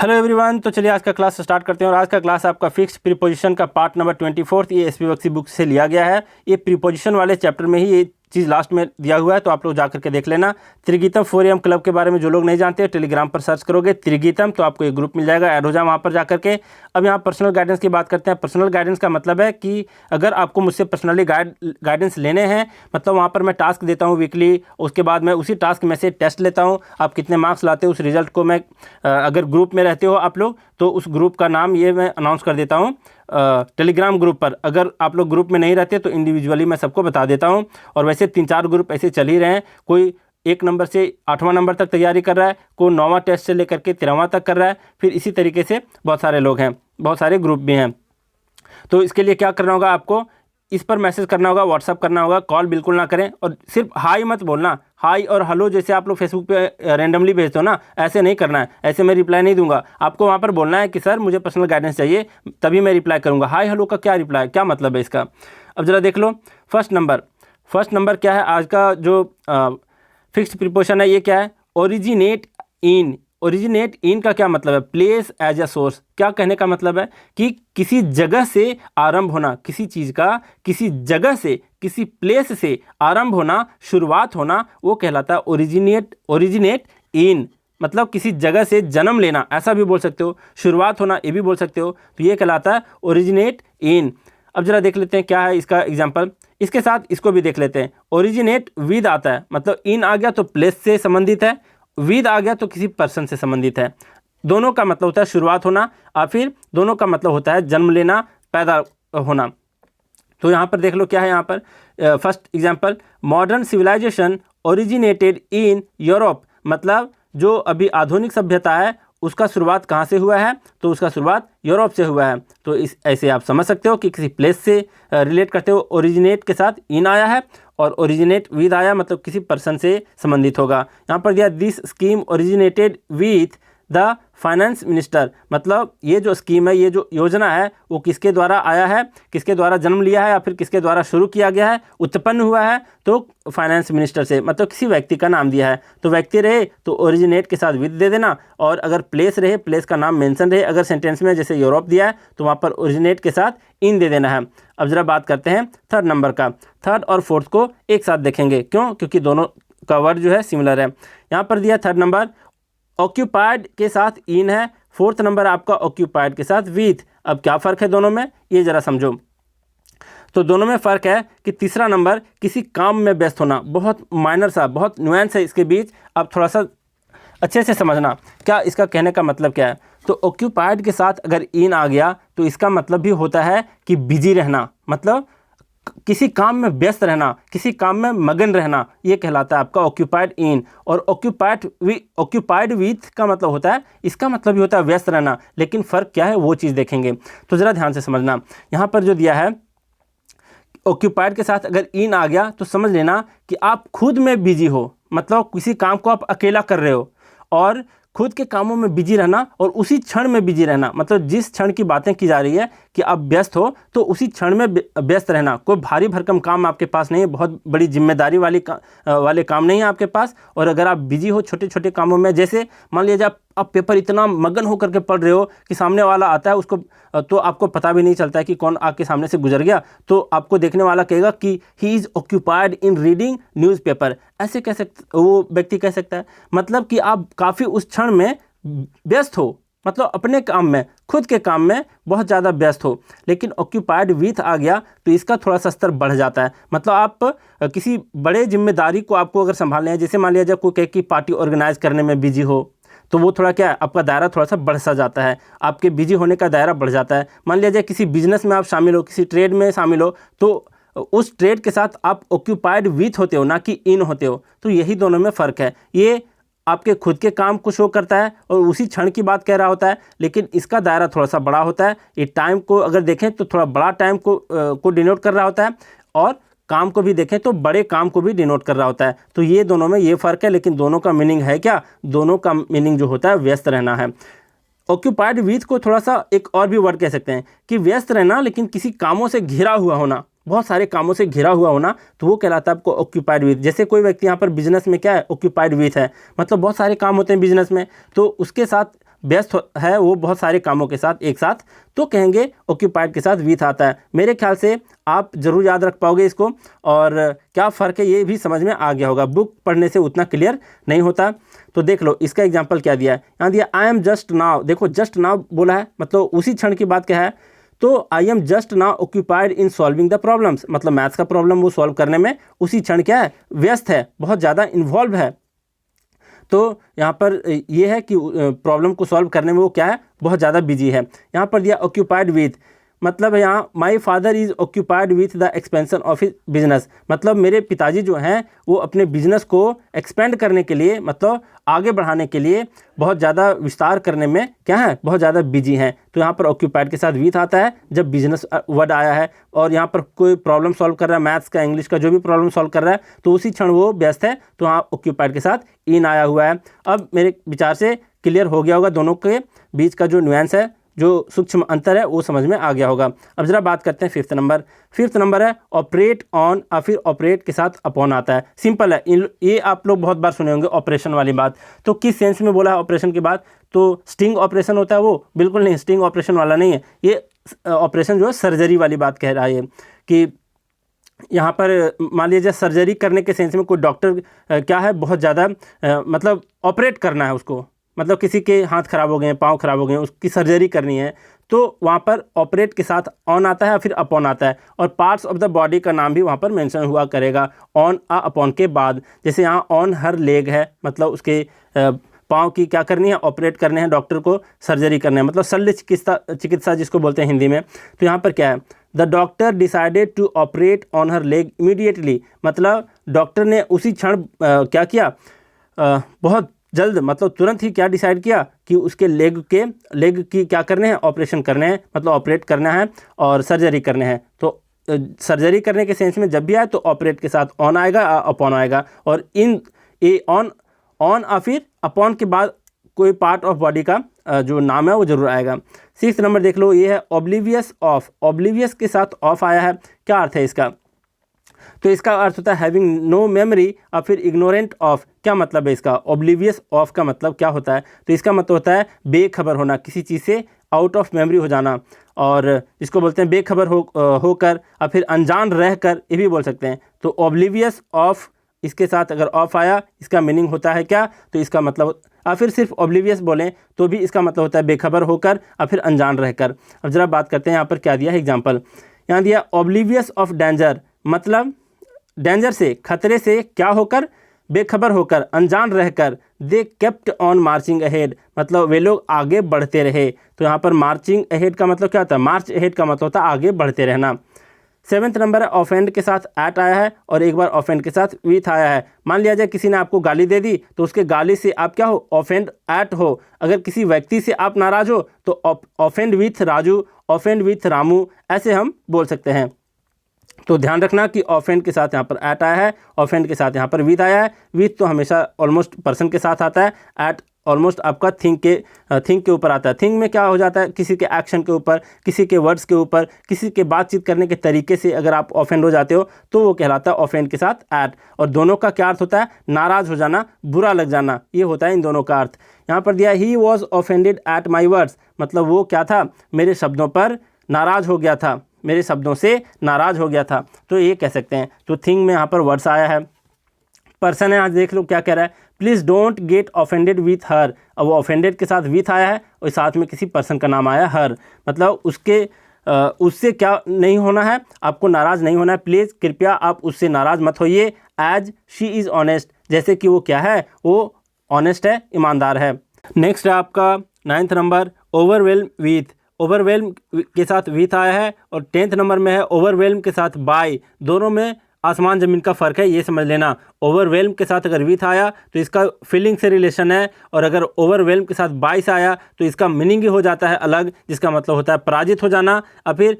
Hello everyone. तो चलिए आज का क्लास स्टार्ट करते हैं। और आज का क्लास आपका फिक्स्ड प्रीपोजिशन का पार्ट नंबर 24 ये एसपी बख्शी बुक से लिया गया है। ये प्रीपोजिशन वाले चैप्टर में ही ये चीज़ लास्ट में दिया हुआ है, तो आप लोग जा करके देख लेना। त्रिगीतम 4am क्लब के बारे में जो लोग नहीं जानते, टेलीग्राम पर सर्च करोगे त्रिगीतम तो आपको एक ग्रुप मिल जाएगा, ऐड हो जाए वहाँ पर जा करके। अब यहाँ पर्सनल गाइडेंस की बात करते हैं। पर्सनल गाइडेंस का मतलब है कि अगर आपको मुझसे पर्सनली गाइडेंस लेने हैं, मतलब वहाँ पर मैं टास्क देता हूँ वीकली, उसके बाद मैं उसी टास्क में से टेस्ट लेता हूँ। आप कितने मार्क्स लाते हो उस रिजल्ट को मैं अगर ग्रुप में रहते हो आप लोग, तो उस ग्रुप का नाम ये मैं अनाउंस कर देता हूँ टेलीग्राम ग्रुप पर। अगर आप लोग ग्रुप में नहीं रहते तो इंडिविजुअली मैं सबको बता देता हूँ। और वैसे 3-4 ग्रुप ऐसे चल ही रहे हैं। कोई 1 नंबर से 8वां नंबर तक तैयारी कर रहा है, कोई 9वां टेस्ट से लेकर के 13वां तक कर रहा है, फिर इसी तरीके से बहुत सारे लोग हैं, बहुत सारे ग्रुप भी हैं। तो इसके लिए क्या करना होगा, आपको इस पर मैसेज करना होगा, व्हाट्सअप करना होगा, कॉल बिल्कुल ना करें। और सिर्फ हाई मत बोलना, हाई और हेलो जैसे आप लोग फेसबुक पे रैंडमली भेजते हो ना, ऐसे नहीं करना है। ऐसे मैं रिप्लाई नहीं दूंगा। आपको वहाँ पर बोलना है कि सर मुझे पर्सनल गाइडेंस चाहिए, तभी मैं रिप्लाई करूँगा। हाई हेलो का क्या रिप्लाई, क्या मतलब है इसका। अब ज़रा देख लो फर्स्ट नंबर क्या है आज का जो फिक्स्ड प्रीपोजिशन है, ये क्या है, ओरिजिनेट इन। ओरिजिनेट इन का क्या मतलब है, प्लेस एज अ सोर्स। क्या कहने का मतलब है कि किसी जगह से आरंभ होना, किसी चीज़ का किसी जगह से, किसी प्लेस से आरंभ होना, शुरुआत होना, वो कहलाता है ओरिजिनेट इन। मतलब किसी जगह से जन्म लेना, ऐसा भी बोल सकते हो, शुरुआत होना ये भी बोल सकते हो, तो ये कहलाता है ओरिजिनेट इन। अब जरा देख लेते हैं क्या है इसका एग्जाम्पल। इसके साथ इसको भी देख लेते हैं। ओरिजिनेट विद आता है, मतलब इन आ गया तो प्लेस से संबंधित है, विद आ गया तो किसी पर्सन से संबंधित है। दोनों का मतलब होता है शुरुआत होना, और फिर दोनों का मतलब होता है जन्म लेना, पैदा होना। तो यहाँ पर देख लो क्या है यहाँ पर first example, modern civilisation originated in Europe. मतलब जो अभी आधुनिक सभ्यता है उसका शुरुआत कहाँ से हुआ है, तो उसका शुरुआत यूरोप से हुआ है। तो इस ऐसे आप समझ सकते हो कि किसी प्लेस से रिलेट करते हो। ओरिजिनेट के साथ इन आया है और ओरिजिनेट विद आया, मतलब किसी पर्सन से संबंधित होगा। यहाँ पर दिया this scheme originated with the finance minister. मतलब ये जो स्कीम है, ये जो योजना है, वो किसके द्वारा आया है, किसके द्वारा जन्म लिया है, या फिर किसके द्वारा शुरू किया गया है, उत्पन्न हुआ है, तो फाइनेंस मिनिस्टर से, मतलब किसी व्यक्ति का नाम दिया है। तो व्यक्ति रहे तो ओरिजिनेट के साथ विद दे देना, और अगर प्लेस रहे, प्लेस का नाम मेंशन रहे, अगर सेंटेंस में जैसे यूरोप दिया है तो वहाँ पर ओरिजिनेट के साथ इन दे देना है। अब जरा बात करते हैं थर्ड नंबर का। थर्ड और फोर्थ को एक साथ देखेंगे, क्यों, क्योंकि दोनों का वर्ड जो है सिमिलर है। यहाँ पर दिया थर्ड नंबर ऑक्यूपाइड के साथ इन है, फोर्थ नंबर आपका ऑक्यूपाइड के साथ विथ। अब क्या फ़र्क है दोनों में, ये ज़रा समझो। तो दोनों में फ़र्क है कि तीसरा नंबर किसी काम में व्यस्त होना, बहुत माइनर सा, बहुत नुआंस है इसके बीच। अब थोड़ा सा अच्छे से समझना क्या इसका कहने का मतलब क्या है। तो ऑक्यूपाइड के साथ अगर इन आ गया तो इसका मतलब भी होता है कि बिजी रहना, मतलब किसी काम में व्यस्त रहना, किसी काम में मगन रहना, ये कहलाता है आपका ऑक्यूपाइड इन। और ऑक्यूपाइड विथ का मतलब होता है, इसका मतलब भी होता है व्यस्त रहना, लेकिन फ़र्क क्या है वो चीज़ देखेंगे। तो ज़रा ध्यान से समझना। यहाँ पर जो दिया है ऑक्यूपाइड के साथ अगर इन आ गया तो समझ लेना कि आप खुद में बिजी हो, मतलब किसी काम को आप अकेला कर रहे हो, और खुद के कामों में बिजी रहना और उसी क्षण में बिजी रहना, मतलब जिस क्षण की बातें की जा रही है कि आप व्यस्त हो तो उसी क्षण में व्यस्त रहना। कोई भारी भरकम काम आपके पास नहीं है, बहुत बड़ी जिम्मेदारी वाले काम नहीं है आपके पास। और अगर आप बिजी हो छोटे छोटे कामों में, जैसे मान लीजिए आप पेपर इतना मगन होकर के पढ़ रहे हो कि सामने वाला आता है, उसको तो आपको पता भी नहीं चलता है कि कौन आपके सामने से गुजर गया, तो आपको देखने वाला कहेगा कि he is occupied in reading newspaper. ऐसे कह सकते, वो व्यक्ति कह सकता है, मतलब कि आप काफ़ी उस क्षण में व्यस्त हो, मतलब अपने काम में, खुद के काम में बहुत ज़्यादा व्यस्त हो। लेकिन ऑक्यूपाइड विथ आ गया तो इसका थोड़ा सा स्तर बढ़ जाता है, मतलब आप किसी बड़े जिम्मेदारी को आपको अगर संभालना है, जैसे मान लिया जाए कोई कहे कि पार्टी ऑर्गेनाइज करने में बिजी हो, तो वो थोड़ा क्या है, आपका दायरा थोड़ा सा बढ़ सा जाता है, आपके बिजी होने का दायरा बढ़ जाता है। मान लिया जाए किसी बिजनेस में आप शामिल हो, किसी ट्रेड में शामिल हो, तो उस ट्रेड के साथ आप ऑक्यूपाइड विथ होते हो, ना कि इन होते हो। तो यही दोनों में फ़र्क है। ये आपके खुद के काम को शो करता है और उसी क्षण की बात कह रहा होता है, लेकिन इसका दायरा थोड़ा सा बड़ा होता है। ये टाइम को अगर देखें तो थोड़ा बड़ा टाइम को डिनोट कर रहा होता है, और काम को भी देखें तो बड़े काम को भी डिनोट कर रहा होता है। तो ये दोनों में ये फ़र्क है, लेकिन दोनों का मीनिंग है क्या, दोनों का मीनिंग जो होता है व्यस्त रहना है। ऑक्यूपाइड विथ को थोड़ा सा एक और भी वर्ड कह सकते हैं कि व्यस्त रहना, लेकिन किसी कामों से घिरा हुआ होना, बहुत सारे कामों से घिरा हुआ होना, तो वो कहलाता है आपको ऑक्यूपाइड विथ। जैसे कोई व्यक्ति यहाँ पर बिजनेस में क्या है, ऑक्यूपाइड विथ है, मतलब बहुत सारे काम होते हैं बिजनेस में, तो उसके साथ व्यस्त है वो बहुत सारे कामों के साथ एक साथ, तो कहेंगे ऑक्यूपाइड के साथ विथ आता है। मेरे ख्याल से आप ज़रूर याद रख पाओगे इसको, और क्या फ़र्क है ये भी समझ में आ गया होगा। बुक पढ़ने से उतना क्लियर नहीं होता। तो देख लो इसका एग्जाम्पल क्या दिया है, यहाँ दिया आई एम जस्ट नाउ। देखो जस्ट नाउ बोला है, मतलब उसी क्षण की बात क्या है, तो I am just now occupied in solving the problems, मतलब मैथ्स का प्रॉब्लम वो सॉल्व करने में उसी क्षण क्या है, व्यस्त है, बहुत ज़्यादा इन्वॉल्व है। तो यहाँ पर ये है कि प्रॉब्लम को सॉल्व करने में वो क्या है, बहुत ज़्यादा बिजी है। यहाँ पर दिया ऑक्यूपाइड विथ, मतलब यहाँ my father is occupied with the expansion of his business, मतलब मेरे पिताजी जो हैं वो अपने बिजनेस को एक्सपेंड करने के लिए, मतलब आगे बढ़ाने के लिए बहुत ज़्यादा विस्तार करने में क्या है, बहुत ज़्यादा बिजी हैं। तो यहाँ पर ऑक्यूपाइड के साथ विथ आता है जब बिजनेस वर्ड आया है, और यहाँ पर कोई प्रॉब्लम सॉल्व कर रहा है, मैथ्स का इंग्लिश का जो भी प्रॉब्लम सॉल्व कर रहा है, तो उसी क्षण वो व्यस्त है, तो यहाँ ऑक्यूपाइड के साथ इन आया हुआ है। अब मेरे विचार से क्लियर हो गया होगा, दोनों के बीच का जो न्यूएंस है, जो सूक्ष्म अंतर है, वो समझ में आ गया होगा। अब जरा बात करते हैं फिफ्थ नंबर। फिफ्थ नंबर है ऑपरेट ऑन, और फिर ऑपरेट के साथ अपॉन आता है। सिंपल है, ये आप लोग बहुत बार सुने होंगे ऑपरेशन वाली बात। तो किस सेंस में बोला है ऑपरेशन की बात, तो स्टिंग ऑपरेशन होता है वो, बिल्कुल नहीं, स्टिंग ऑपरेशन वाला नहीं है ये। ऑपरेशन जो है सर्जरी वाली बात कह रहा है, कि यहाँ पर मान लीजिए सर्जरी करने के सेंस में कोई डॉक्टर क्या है, बहुत ज़्यादा मतलब ऑपरेट करना है उसको, मतलब किसी के हाथ खराब हो गए हैं, पाँव खराब हो गए हैं, उसकी सर्जरी करनी है, तो वहाँ पर ऑपरेट के साथ ऑन आता है, फिर अपॉन आता है, और पार्ट्स ऑफ द बॉडी का नाम भी वहाँ पर मेंशन हुआ करेगा ऑन अपॉन के बाद। जैसे यहाँ ऑन हर लेग है, मतलब उसके पाँव की क्या करनी है, ऑपरेट करने हैं, डॉक्टर को सर्जरी करना है, मतलब शल्य चिकित्सा जिसको बोलते हैं हिंदी में। तो यहाँ पर क्या है, the doctor decided to operate on her leg immediately, मतलब डॉक्टर ने उसी क्षण क्या किया, बहुत जल्द, मतलब तुरंत ही क्या डिसाइड किया कि उसके लेग की क्या करने हैं, ऑपरेशन करने हैं, मतलब ऑपरेट करना है और सर्जरी करने हैं। तो सर्जरी करने के सेंस में जब भी आए तो ऑपरेट के साथ ऑन आएगा, अपॉन आएगा, और इन ए ऑन और फिर अपॉन के बाद कोई पार्ट ऑफ बॉडी का जो नाम है वो जरूर आएगा। सिक्स्थ नंबर देख लो, ये है ऑब्लिवियस ऑफ। ऑब्लिवियस के साथ ऑफ आया है, क्या अर्थ है इसका, तो इसका अर्थ होता है हैविंग नो मेमोरी, और फिर इग्नोरेंट ऑफ। क्या मतलब है इसका, ऑब्लिवियस ऑफ का मतलब क्या होता है, तो इसका मतलब होता है बेखबर होना, किसी चीज़ से आउट ऑफ मेमोरी हो जाना, और इसको बोलते हैं बेखबर होकर, और फिर अनजान रहकर, ये भी बोल सकते हैं। तो ऑब्लिवियस ऑफ, इसके साथ अगर ऑफ आया, इसका मीनिंग होता है क्या, तो इसका मतलब, और फिर सिर्फ ऑब्लिवियस बोलें तो भी इसका मतलब होता है बेखबर होकर, और फिर अनजान रहकर। अब जरा बात करते हैं यहाँ पर क्या दिया है एग्जाम्पल। यहाँ दिया ऑब्लिवियस ऑफ डेंजर, मतलब डेंजर से, खतरे से क्या होकर, बेखबर होकर, अनजान रहकर। They kept on marching ahead, मतलब वे लोग आगे बढ़ते रहे। तो यहाँ पर मार्चिंग अहेड का मतलब क्या होता है, मार्च अहेड का मतलब होता है आगे बढ़ते रहना। सेवन्थ नंबर है ऑफेंड के साथ एट आया है, और एक बार ऑफेंड के साथ विथ आया है। मान लिया जाए किसी ने आपको गाली दे दी, तो उसके गाली से आप क्या हो, ऑफेंड एट हो। अगर किसी व्यक्ति से आप नाराज हो तो offend with Raju, offend with Ramu, ऐसे हम बोल सकते हैं। तो ध्यान रखना कि ऑफेंड के साथ यहाँ पर एट आया है, ऑफेंड के साथ यहाँ पर विथ आया है। विथ तो हमेशा ऑलमोस्ट पर्सन के साथ आता है, एट ऑलमोस्ट आपका थिंग के ऊपर आता है। थिंग में क्या हो जाता है, किसी के एक्शन के ऊपर, किसी के वर्ड्स के ऊपर, किसी के बातचीत करने के तरीके से अगर आप ऑफेंड हो जाते हो तो वो कहलाता है ऑफेंड के साथ एट। और दोनों का क्या अर्थ होता है, नाराज हो जाना, बुरा लग जाना, ये होता है इन दोनों का अर्थ। यहाँ पर दिया he was offended at my words, मतलब वो क्या था, मेरे शब्दों पर नाराज हो गया था, मेरे शब्दों से नाराज हो गया था, तो ये कह सकते हैं। तो थिंग में यहाँ पर वर्ड्स आया है। पर्सन है, आज देख लो क्या कह रहा है, please don't get offended with her. अब वो ऑफेंडेड के साथ विथ आया है और साथ में किसी पर्सन का नाम आया हर, मतलब उससे क्या नहीं होना है, आपको नाराज़ नहीं होना है। प्लीज़ कृपया आप उससे नाराज़ मत होइए। एज शी इज़ ऑनेस्ट, जैसे कि वो क्या है, वो ऑनेस्ट है, ईमानदार है। नेक्स्ट है आपका 9th number overwhelm with. Overwhelm के साथ विथ आया है, और 10th नंबर में है ओवरवेल्म के साथ बाय। दोनों में आसमान ज़मीन का फ़र्क है, ये समझ लेना। ओवरवेल्म के साथ अगर विथ आया तो इसका फीलिंग से रिलेशन है, और अगर ओवरवेल्म के साथ बाय से आया तो इसका मीनिंग ही हो जाता है अलग, जिसका मतलब होता है पराजित हो जाना, और फिर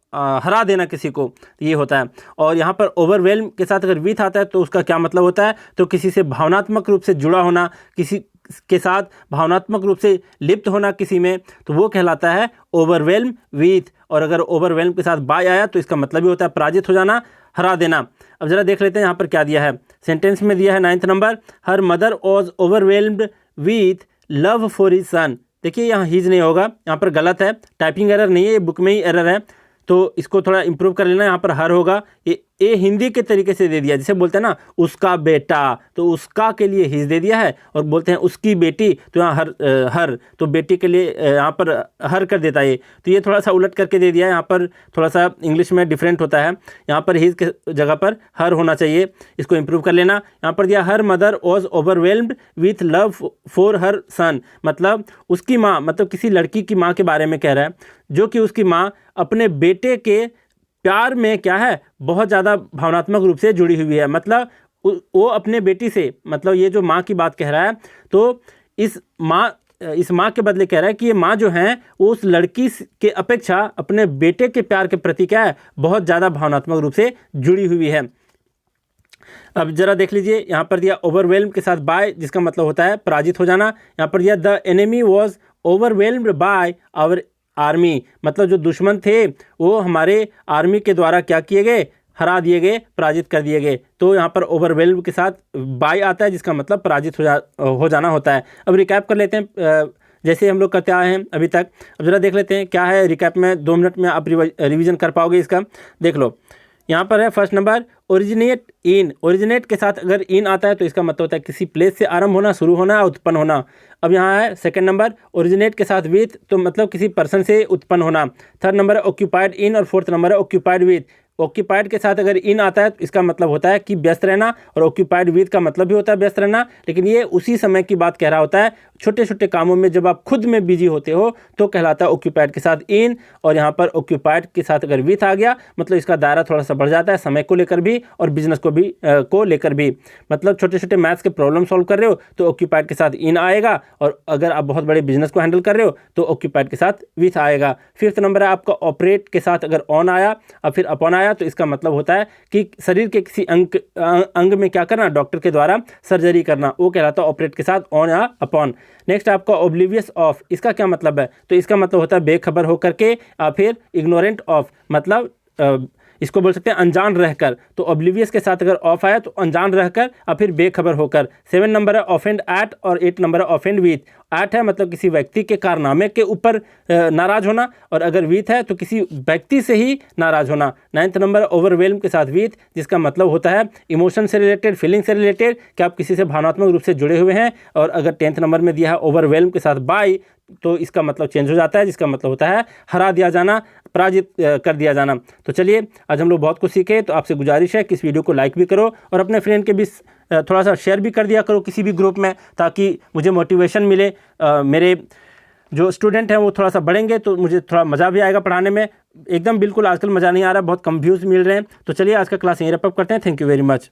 हरा देना किसी को, तो ये होता है। और यहाँ पर ओवरवेल्म के साथ अगर विथ आता है तो उसका क्या मतलब होता है, तो किसी से भावनात्मक रूप से जुड़ा होना, किसी के साथ भावनात्मक रूप से लिप्त होना किसी में, तो वो कहलाता है ओवरवेल्म विथ। और अगर ओवरवेल्म के साथ बाय आया तो इसका मतलब भी होता है पराजित हो जाना, हरा देना। अब जरा देख लेते हैं यहाँ पर क्या दिया है। सेंटेंस में दिया है 9th number, her mother was overwhelmed with love for his son. देखिए यहाँ हिज नहीं होगा, यहाँ पर गलत है, टाइपिंग एरर नहीं है, ये बुक में ही एरर है, तो इसको थोड़ा इंप्रूव कर लेना। यहाँ पर हर होगा, ये हिंदी के तरीके से दे दिया, जैसे बोलते हैं ना उसका बेटा, तो उसका के लिए हिज दे दिया है, और बोलते हैं उसकी बेटी, तो यहाँ हर तो बेटी के लिए यहाँ पर हर कर देता है, तो ये थोड़ा सा उलट करके दे दिया है। यहाँ पर थोड़ा सा इंग्लिश में डिफरेंट होता है, यहाँ पर हिज के जगह पर हर होना चाहिए, इसको इंप्रूव कर लेना। यहाँ पर दिया her mother was overwhelmed with love for her son, मतलब उसकी माँ, मतलब किसी लड़की की माँ के बारे में कह रहा है, जो कि उसकी माँ अपने बेटे के प्यार में क्या है, बहुत ज़्यादा भावनात्मक रूप से जुड़ी हुई है। मतलब वो अपने बेटी से, मतलब ये जो माँ की बात कह रहा है, तो इस माँ के बदले कह रहा है कि ये माँ जो है वो उस लड़की के अपेक्षा अपने बेटे के प्यार के प्रति क्या है, बहुत ज़्यादा भावनात्मक रूप से जुड़ी हुई है। अब जरा देख लीजिए, यहाँ पर दिया ओवरवेल्म के साथ बाय, जिसका मतलब होता है पराजित हो जाना। यहाँ पर दिया the enemy was overwhelmed by our army, मतलब जो दुश्मन थे वो हमारे आर्मी के द्वारा क्या किए गए, हरा दिए गए, पराजित कर दिए गए। तो यहाँ पर ओवरवेल्म के साथ बाय आता है, जिसका मतलब पराजित हो जाना होता है। अब रिकैप कर लेते हैं जैसे हम लोग करते आए हैं अभी तक। अब जरा देख लेते हैं क्या है रिकैप में, 2 मिनट में आप रिवीजन कर पाओगे इसका। देख लो, यहाँ पर है first number originate in. Originate के साथ अगर इन आता है तो इसका मतलब होता है किसी प्लेस से आरंभ होना, शुरू होना, उत्पन्न होना। अब यहाँ है सेकंड नंबर ओरिजिनेट के साथ विथ, तो मतलब किसी पर्सन से उत्पन्न होना। थर्ड नंबर है ऑक्यूपाइड इन, और फोर्थ नंबर है ऑक्यूपाइड विथ। ऑक्यूपाइड के साथ अगर इन आता है तो इसका मतलब होता है कि व्यस्त रहना, और ऑक्यूपाइड विथ का मतलब भी होता है व्यस्त रहना, लेकिन ये उसी समय की बात कह रहा होता है। छोटे छोटे कामों में जब आप खुद में बिजी होते हो तो कहलाता है ऑक्यूपाइड के साथ इन, और यहाँ पर ऑक्यूपाइड के साथ अगर विथ आ गया मतलब इसका दायरा थोड़ा सा बढ़ जाता है, समय को लेकर भी और बिजनेस को लेकर भी। मतलब छोटे छोटे मैथ्स के प्रॉब्लम सॉल्व कर रहे हो तो ऑक्यूपाइड के साथ इन आएगा, और अगर आप बहुत बड़े बिजनेस को हैंडल कर रहे हो तो ऑक्यूपाइड के साथ विथ आएगा। फिफ्थ नंबर है आपका ऑपरेट के साथ अगर ऑन आया और फिर अपॉन आया तो इसका मतलब होता है कि शरीर के किसी अंग में क्या करना, डॉक्टर के द्वारा सर्जरी करना, वो कहलाता है ऑपरेट के साथ ऑन या अपॉन। नेक्स्ट आपका ओब्लिवियस ऑफ, इसका क्या मतलब है, तो इसका मतलब होता है बेखबर होकर के, या फिर इग्नोरेंट ऑफ, मतलब इसको बोल सकते हैं अनजान रहकर। तो ओब्लिवियस के साथ अगर ऑफ आया तो अनजान रहकर और फिर बेखबर होकर। 7 नंबर है ऑफेंड एट, और 8 नंबर है ऑफेंड विथ। एट है मतलब किसी व्यक्ति के कारनामे के ऊपर नाराज होना, और अगर विथ है तो किसी व्यक्ति से ही नाराज होना। 9th नंबर ओवरवेल्म के साथ विथ, जिसका मतलब होता है इमोशन से रिलेटेड, फीलिंग से रिलेटेड, कि आप किसी से भावनात्मक रूप से जुड़े हुए हैं। और अगर 10th नंबर में दिया है ओवरवेल्म के साथ बाय, तो इसका मतलब चेंज हो जाता है, जिसका मतलब होता है हरा दिया जाना, पराजित कर दिया जाना। तो चलिए आज हम लोग बहुत कुछ सीखे, तो आपसे गुजारिश है कि इस वीडियो को लाइक भी करो और अपने फ्रेंड के बीच थोड़ा सा शेयर भी कर दिया करो किसी भी ग्रुप में, ताकि मुझे मोटिवेशन मिले, मेरे जो स्टूडेंट हैं वो थोड़ा सा बढ़ेंगे तो मुझे थोड़ा मज़ा भी आएगा पढ़ाने में। एकदम बिल्कुल आजकल मज़ा नहीं आ रहा, बहुत कंफ्यूज मिल रहे हैं। तो चलिए आज का क्लास यहीं रैप अप करते हैं। Thank you very much.